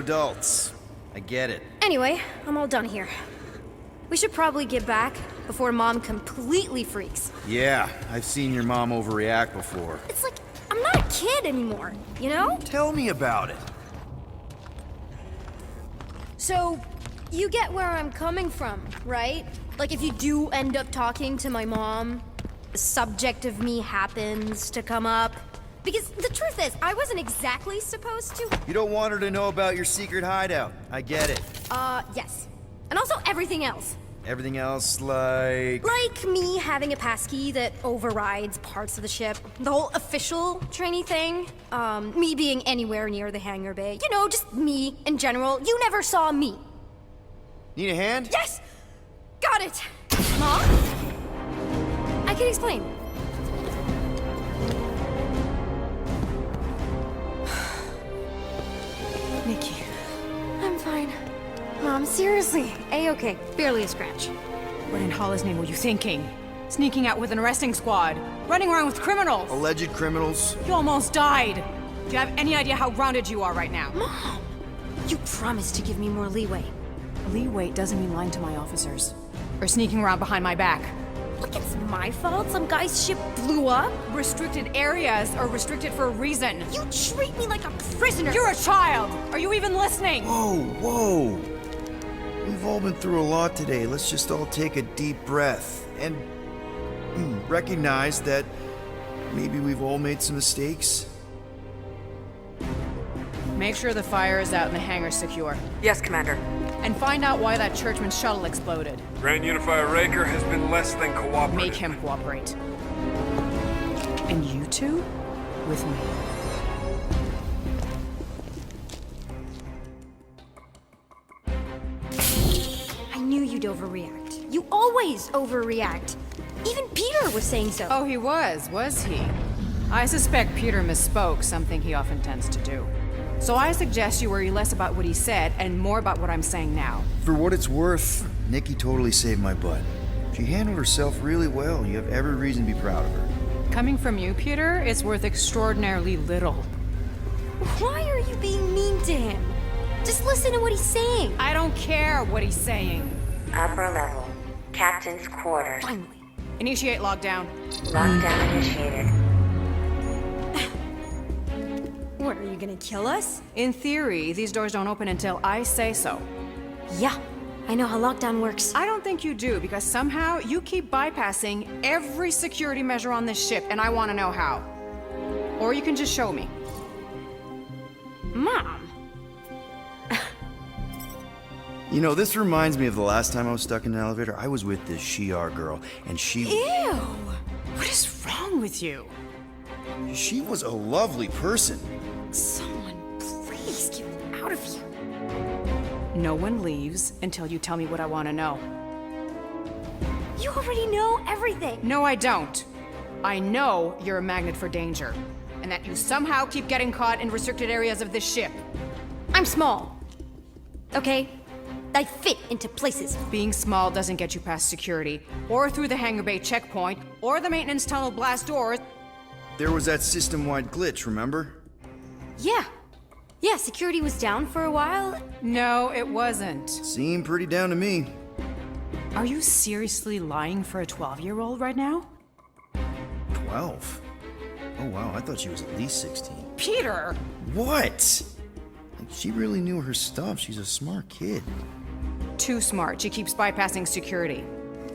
adults. I get it. Anyway, I'm all done here. We should probably get back before Mom completely freaks. Yeah, I've seen your mom overreact before. It's like, I'm not a kid anymore, you know? Tell me about it. So, you get where I'm coming from, right? Like if you do end up talking to my mom, the subject of me happens to come up. Because the truth is, I wasn't exactly supposed to. You don't want her to know about your secret hideout. I get it. Yes. And also everything else. Everything else, like... Like me having a passkey that overrides parts of the ship. The whole official trainee thing. Me being anywhere near the hangar bay. You know, just me in general. You never saw me. Need a hand? Yes! Got it! Mom? I can explain. Nikki. I'm fine. Mom, seriously. A-okay. Barely a scratch. What in Hollis' name were you thinking? Sneaking out with an arresting squad? Running around with criminals? Alleged criminals? You almost died! Do you have any idea how grounded you are right now? Mom! You promised to give me more leeway. Leeway doesn't mean lying to my officers. Or sneaking around behind my back. Look, it's my fault some guy's ship blew up. Restricted areas are restricted for a reason. You treat me like a prisoner! You're a child! Are you even listening? Whoa. We've all been through a lot today. Let's just all take a deep breath and recognize that maybe we've all made some mistakes. Make sure the fire is out and the hangar's secure. Yes, Commander. And find out why that churchman's shuttle exploded. Grand Unifier Raker has been less than cooperative. Make him cooperate. And you two? With me. I knew you'd overreact. You always overreact. Even Peter was saying so. Oh, he was he? I suspect Peter misspoke, something he often tends to do. So I suggest you worry less about what he said and more about what I'm saying now. For what it's worth, Nikki totally saved my butt. She handled herself really well. You have every reason to be proud of her. Coming from you, Peter, it's worth extraordinarily little. Why are you being mean to him? Just listen to what he's saying. I don't care what he's saying. Upper level. Captain's quarters. Finally. Initiate lockdown. Lockdown initiated. What, are you gonna kill us? In theory, these doors don't open until I say so. Yeah, I know how lockdown works. I don't think you do, because somehow you keep bypassing every security measure on this ship, and I want to know how. Or you can just show me. Mom! You know, this reminds me of the last time I was stuck in an elevator. I was with this Shi'ar girl, and Ew! What is wrong with you? she was a lovely person. Someone, please get me out of here. No one leaves until you tell me what I want to know. You already know everything. No, I don't. I know you're a magnet for danger, and that you somehow keep getting caught in restricted areas of this ship. I'm small. Okay? I fit into places. Being small doesn't get you past security, or through the hangar bay checkpoint, or the maintenance tunnel blast doors. There was that system-wide glitch, remember? Yeah. Yeah, security was down for a while. No, it wasn't. Seemed pretty down to me. Are you seriously lying for a 12-year-old right now? 12? Oh wow, I thought she was at least 16. Peter! What? She really knew her stuff. She's a smart kid. Too smart. She keeps bypassing security.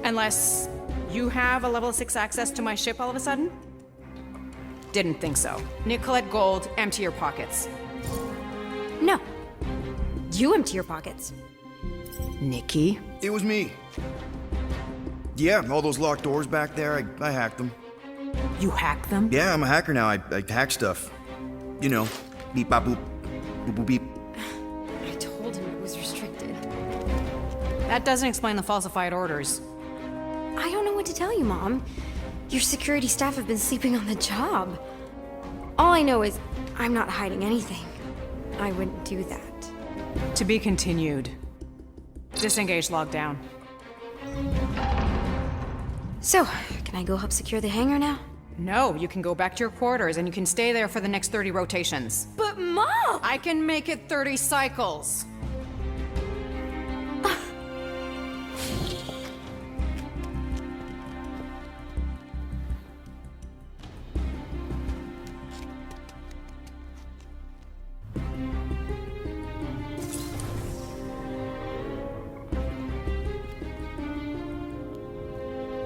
Unless you have a level 6 access to my ship all of a sudden? Didn't think so. Nicolette Gold, empty your pockets. No. You empty your pockets. Nikki? It was me. Yeah, all those locked doors back there, I hacked them. You hacked them? Yeah, I'm a hacker now. I hack stuff. You know, beep bop boop, boop boop beep. I told him it was restricted. That doesn't explain the falsified orders. I don't know what to tell you, Mom. Your security staff have been sleeping on the job. All I know is I'm not hiding anything. I wouldn't do that. To be continued. Disengage lockdown. So, can I go help secure the hangar now? No, you can go back to your quarters and you can stay there for the next 30 rotations. But Mom! I can make it 30 cycles.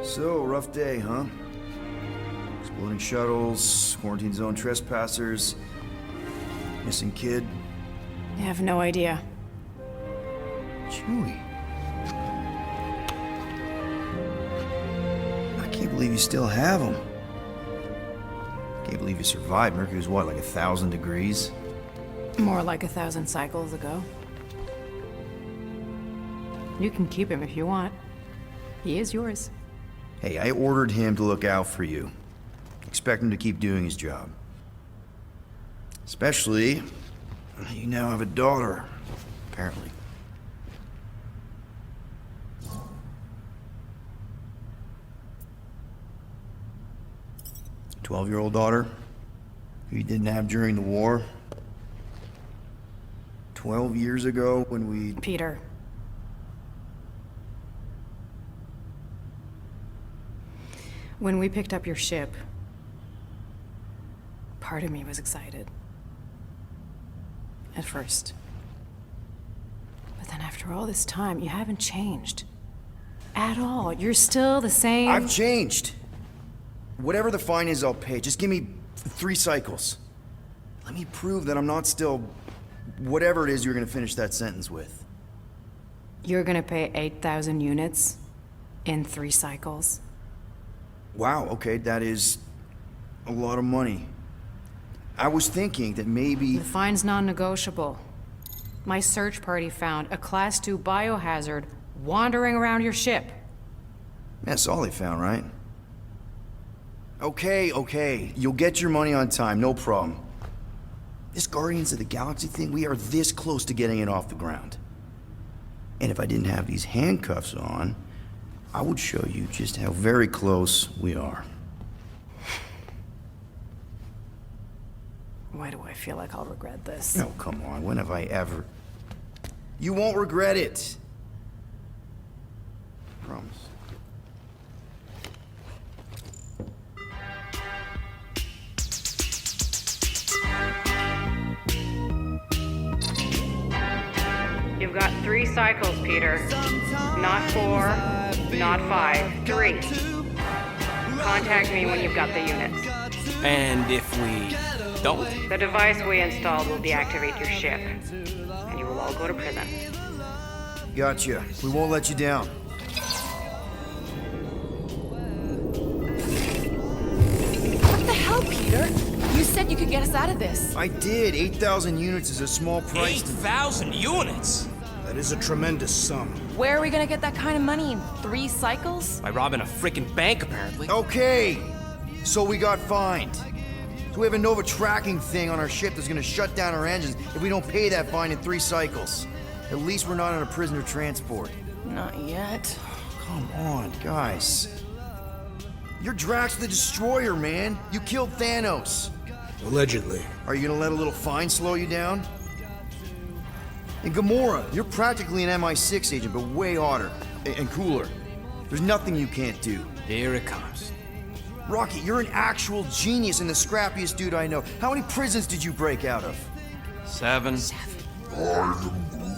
So, rough day, huh? Exploding shuttles, quarantine zone trespassers, missing kid. I have no idea. Chewie. I can't believe you still have him. Can't believe you survived. Mercury's what, like 1,000 degrees? More like 1,000 cycles ago. You can keep him if you want. He is yours. Hey, I ordered him to look out for you. Expect him to keep doing his job. Especially, you now have a daughter, apparently. 12-year-old daughter, who you didn't have during the war. 12 years ago when we... Peter. When we picked up your ship, part of me was excited. At first. But then after all this time, you haven't changed. At all. You're still the same... I've changed. Whatever the fine is, I'll pay. Just give me 3 cycles. Let me prove that I'm not still... whatever it is you're gonna finish that sentence with. You're gonna pay 8,000 units in 3 cycles? Wow, okay, that is a lot of money. I was thinking that maybe... The fine's non-negotiable. My search party found a Class 2 biohazard wandering around your ship. That's all they found, right? Okay, you'll get your money on time, no problem. This Guardians of the Galaxy thing, we are this close to getting it off the ground. And if I didn't have these handcuffs on, I would show you just how very close we are. Why do I feel like I'll regret this? No, come on, when have I ever... You won't regret it. Promise. You've got 3 cycles, Peter. Not 4, not 5, 3. Contact me when you've got the units. And if we don't? The device we installed will deactivate your ship, and you will all go to prison. Gotcha. We won't let you down. What the hell, Peter? You said you could get us out of this. I did. 8,000 units is a small price. 8,000 units? That is a tremendous sum. Where are we gonna get that kind of money in 3 cycles? By robbing a frickin' bank, apparently. Okay, so we got fined. So we have a Nova tracking thing on our ship that's gonna shut down our engines if we don't pay that fine in 3 cycles. At least we're not on a prisoner transport. Not yet. Come on, guys. You're Drax the Destroyer, man. You killed Thanos. Allegedly. Are you gonna let a little fine slow you down? And Gamora, you're practically an MI6 agent, but way hotter and cooler. There's nothing you can't do. Here it comes. Rocky, you're an actual genius and the scrappiest dude I know. How many prisons did you break out of? 7.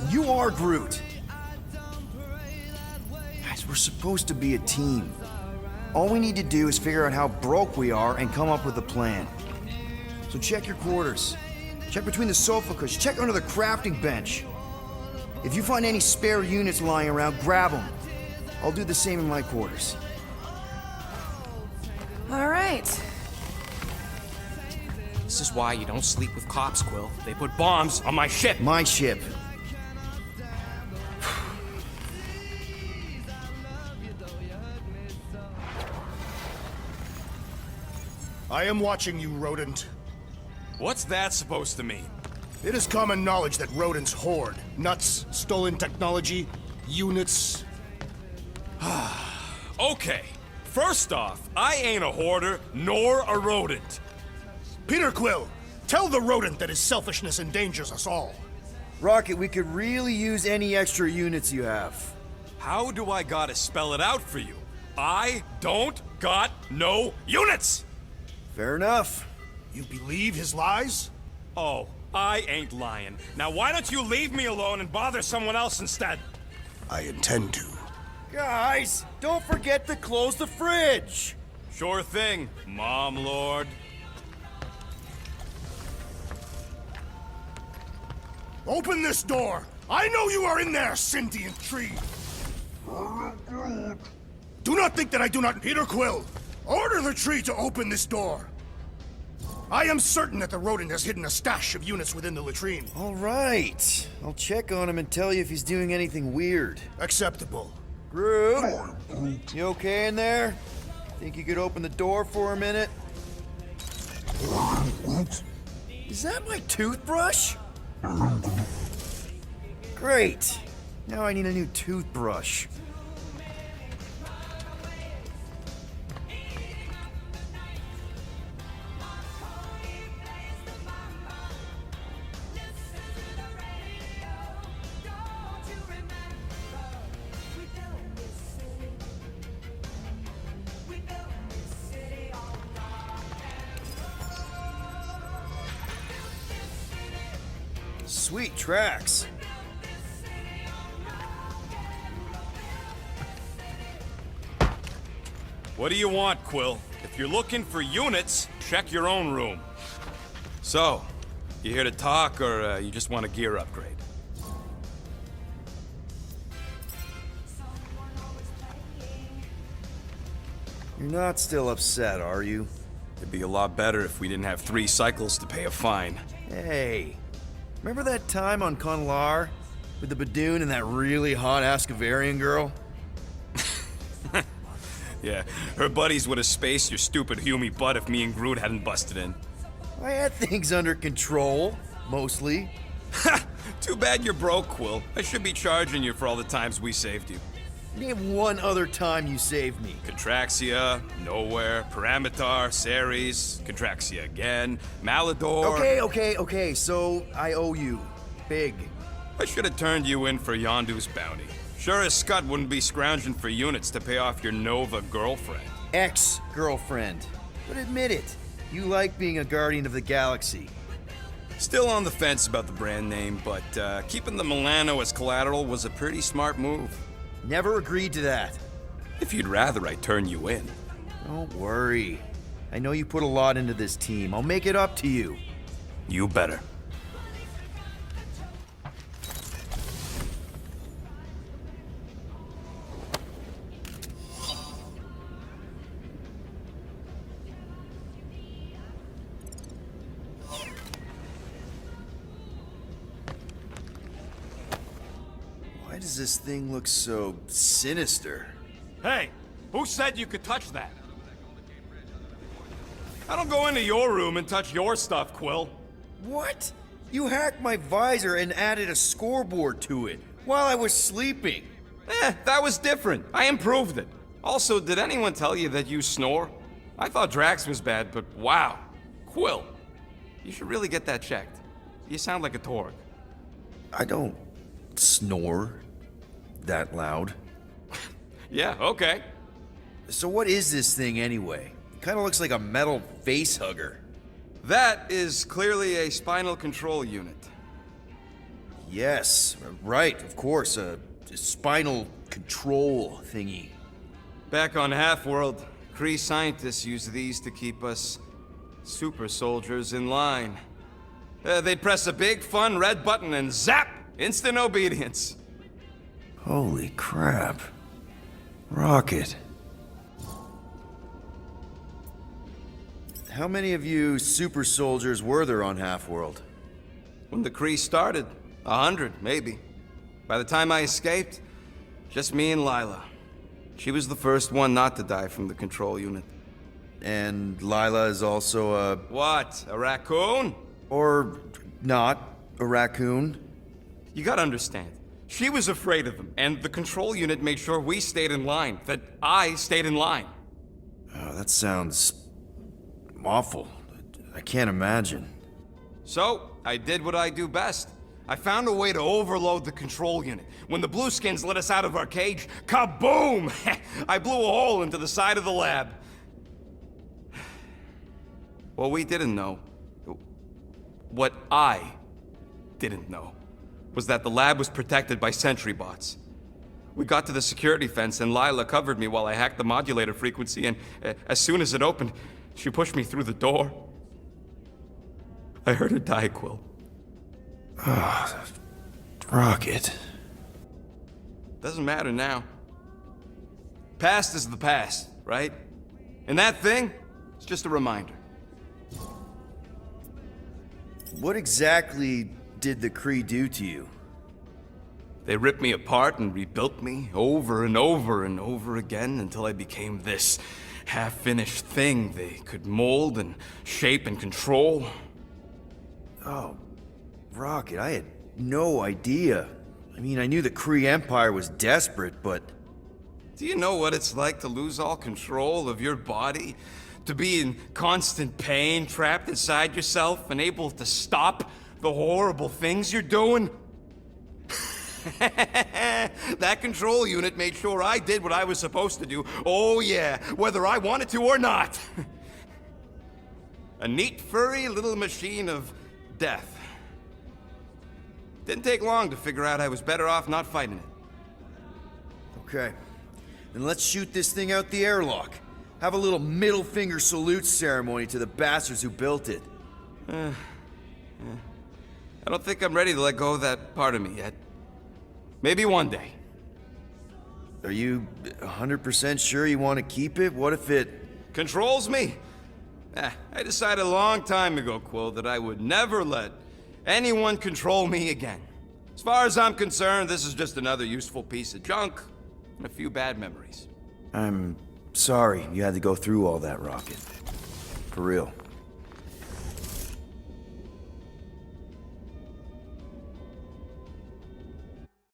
You are Groot. Guys, we're supposed to be a team. All we need to do is figure out how broke we are and come up with a plan. So check your quarters. Check between the sofa cushions. Check under the crafting bench. If you find any spare units lying around, grab them. I'll do the same in my quarters. All right. This is why you don't sleep with cops, Quill. They put bombs on my ship. My ship. I am watching you, rodent. What's that supposed to mean? It is common knowledge that rodents hoard nuts, stolen technology, units. Okay, First off, I ain't a hoarder nor a rodent. Peter Quill, tell the rodent that his selfishness endangers us all. Rocket, we could really use any extra units you have. How do I gotta spell it out for you? I don't got no units! Fair enough. You believe his lies? Oh, I ain't lying. Now why don't you leave me alone and bother someone else instead? I intend to. Guys, don't forget to close the fridge. Sure thing, Mom Lord. Open this door! I know you are in there, sentient tree! Do not think that I do not... Peter Quill, order the tree to open this door! I am certain that the rodent has hidden a stash of units within the latrine. All right. I'll check on him and tell you if he's doing anything weird. Acceptable. Groot, you okay in there? Think you could open the door for a minute? Is that my toothbrush? Great. Now I need a new toothbrush. Sweet tracks. What do you want, Quill? If you're looking for units, check your own room. So, you here to talk, or you just want a gear upgrade? You're not still upset, are you? It'd be a lot better if we didn't have 3 cycles to pay a fine. Hey, remember that time on Conlar with the Badoon and that really hot Ascavarian girl? Yeah, her buddies would have spaced your stupid Humy butt if me and Groot hadn't busted in. I had things under control, mostly. Ha! Too bad you're broke, Quill. I should be charging you for all the times we saved you. Name one other time you saved me. Contraxia, Nowhere, Paramitar, Ceres, Contraxia again, Malador... Okay, so I owe you. Big. I should have turned you in for Yondu's bounty. Sure as Scud wouldn't be scrounging for units to pay off your Nova girlfriend. Ex-girlfriend. But admit it, you like being a Guardian of the Galaxy. Still on the fence about the brand name, but keeping the Milano as collateral was a pretty smart move. Never agreed to that. If you'd rather I turn you in. Don't worry. I know you put a lot into this team. I'll make it up to you. You better. Why does this thing look so sinister? Hey, who said you could touch that? I don't go into your room and touch your stuff, Quill. What? You hacked my visor and added a scoreboard to it while I was sleeping. That was different. I improved it. Also, did anyone tell you that you snore? I thought Drax was bad, but wow. Quill, you should really get that checked. You sound like a Torg. I don't snore that loud. Yeah, okay. So what is this thing anyway? It kind of looks like a metal face hugger. That is clearly a spinal control unit. Yes, right, of course, a spinal control thingy. Back on Half-World, Kree scientists use these to keep us super soldiers in line. They'd press a big, fun red button and zap! Instant obedience. Holy crap. Rocket. How many of you super soldiers were there on Half-World? When the Kree started, 100, maybe. By the time I escaped, just me and Lila. She was the first one not to die from the control unit. And Lila is also a... What, a raccoon? Or not, a raccoon? You gotta understand. She was afraid of them, and the control unit made sure we stayed in line, that I stayed in line. Oh, that sounds awful. I can't imagine. So, I did what I do best. I found a way to overload the control unit. When the Blueskins let us out of our cage, kaboom! I blew a hole into the side of the lab. What we didn't know, what I didn't know, was that the lab was protected by sentry bots. We got to the security fence and Lila covered me while I hacked the modulator frequency, and as soon as it opened, she pushed me through the door. I heard her die, Quill. Rocket. Doesn't matter now. Past is the past, right? And that thing, it's just a reminder. What exactly did the Kree do to you? They ripped me apart and rebuilt me over and over and over again until I became this half-finished thing they could mold and shape and control. Oh, Rocket, I had no idea. I mean, I knew the Kree Empire was desperate, but... Do you know what it's like to lose all control of your body? To be in constant pain, trapped inside yourself, unable to stop the horrible things you're doing? That control unit made sure I did what I was supposed to do. Oh yeah, whether I wanted to or not. A neat, furry little machine of death. Didn't take long to figure out I was better off not fighting it. Okay, then let's shoot this thing out the airlock. Have a little middle finger salute ceremony to the bastards who built it. I don't think I'm ready to let go of that part of me yet. Maybe one day. Are you 100% sure you want to keep it? What if it... Controls me? I decided a long time ago, Quill, that I would never let anyone control me again. As far as I'm concerned, this is just another useful piece of junk and a few bad memories. I'm sorry you had to go through all that, Rocket. For real.